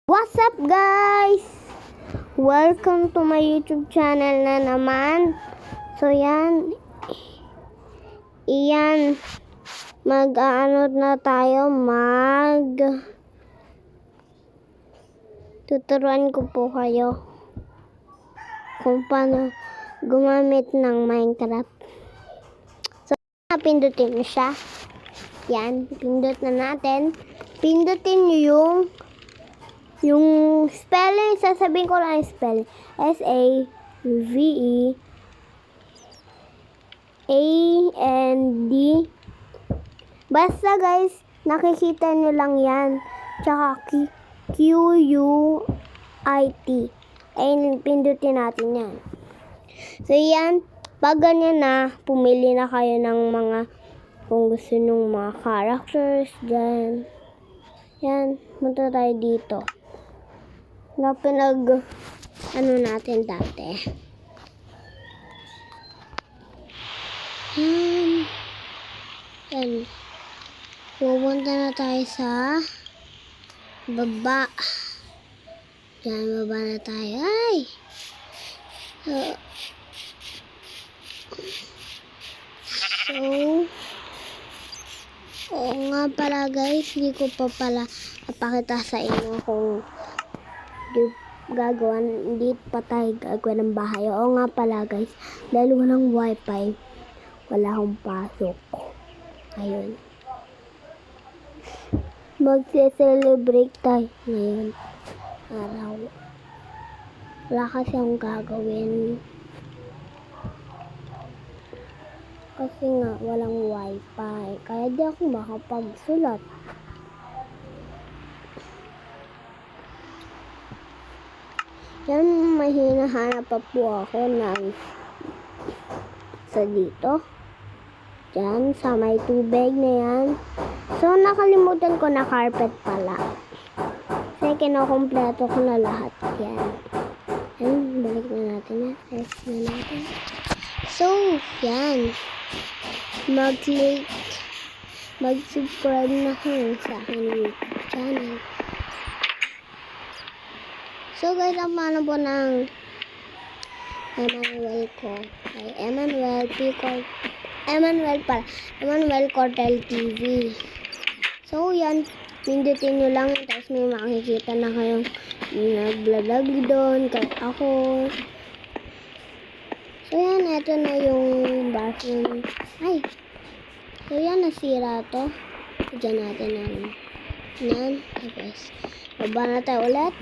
What's up guys? Welcome to my YouTube channel na naman. So yan, mag-ano na tayo, tuturuan ko po kayo kung paano gumamit ng Minecraft. So, pindutin mo siya. Yan, pindot na natin. Pindutin nyo yung spelling, sasabihin ko lang yung spelling. S-A-V-E-A-N-D. Basta guys, nakikita nyo lang yan. Tsaka Q-U-I-T. Ayun, pindutin natin yan. So yan, pag ganyan na, pumili na kayo ng mga, kung gusto nung mga characters dyan. Yan, punta tayo dito. Na natin dati. Yan. Pupunta na tayo sa baba. Yan, baba na tayo. Ay! Oo nga pala guys, hindi ko pa pala napakita sa inyo kung hindi pa tayo gagawa ng bahay. Oo nga pala guys, dahil walang wifi, wala akong pasok. Ayun. Magse-celebrate tayo ngayon araw. Wala kasi akong gagawin. Kasi nga, walang wifi. Kaya di ako makapagsulat. Yan, may hinahanap pa po ako ng sa dito. Diyan, sa may tubig na yan. So, nakalimutan ko na carpet pala. Kasi kinokompleto ko na lahat yan. Yan, balik na natin yan. Ayos na natin. So, yan. Mag-subscribe na kayo sa aking YouTube channel. So guys, ang paano po ng Emmanuel ko ay Emmanuel Cortel TV. So yan, pindutin nyo lang, tapos may makikita na kayong naglalag doon, kahit ako. So yan, ito na yung bathroom. Ay! So yan, nasira to. Diyan natin yan. Tapos, baba na tayo ulit.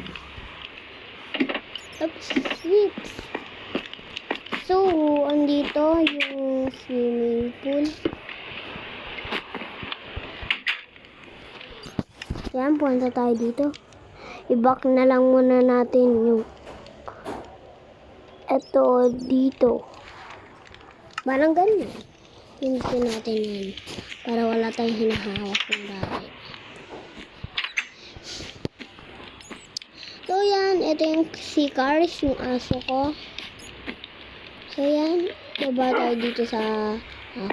Oops, sweeps. So, andito yung swimming pool. Yan, punta tayo dito. I-back na lang muna natin yung eto dito. Parang ganyan. Pindutin natin yan. Para wala tayong hinahawak ng bagay. So yan, ito yung si Caris, yung aso ko. So yan, baba tayo dito sa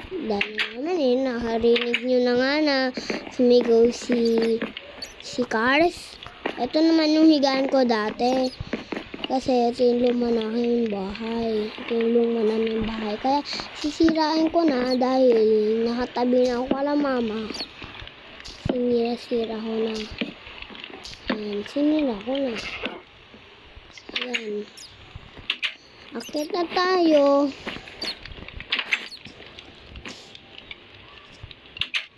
dami naman nakarinig nyo na nga na sumigaw si Caris. Ito naman yung higaan ko dati. Kasi ito yung luma na aking bahay. Ito yung luma namin bahay. Kaya sisirain ko na dahil nakatabi na ako kala mama. Sinira ko na. Ayan, sinira ko na. Ayan. Akit na tayo.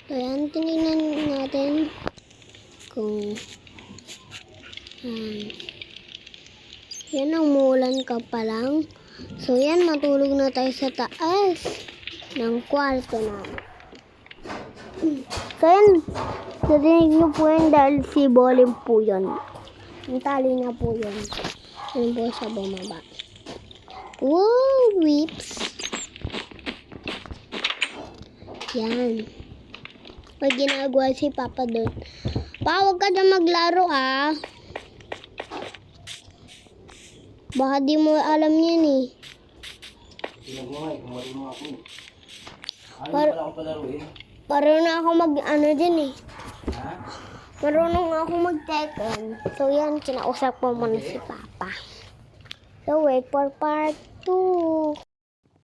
Ayan, tinignan natin kung yan, umuulan ka pa lang. So yan, matulog na tayo sa taas ng kwarto namin. So yan, narinig nyo po yun dahil si Bolim po yun. Yung tali niya po yun. Yan po siya bumaba. Wow, whips. Yan. May ginagawa si Papa doon. Pa, huwag ka na maglaro ah. Baka di mo alam yan eh. Para na ako mag-ano dyan eh. Marunong ako mag-Tekken. So, yan, kinausap ko muna si Papa. So, wait for part 2.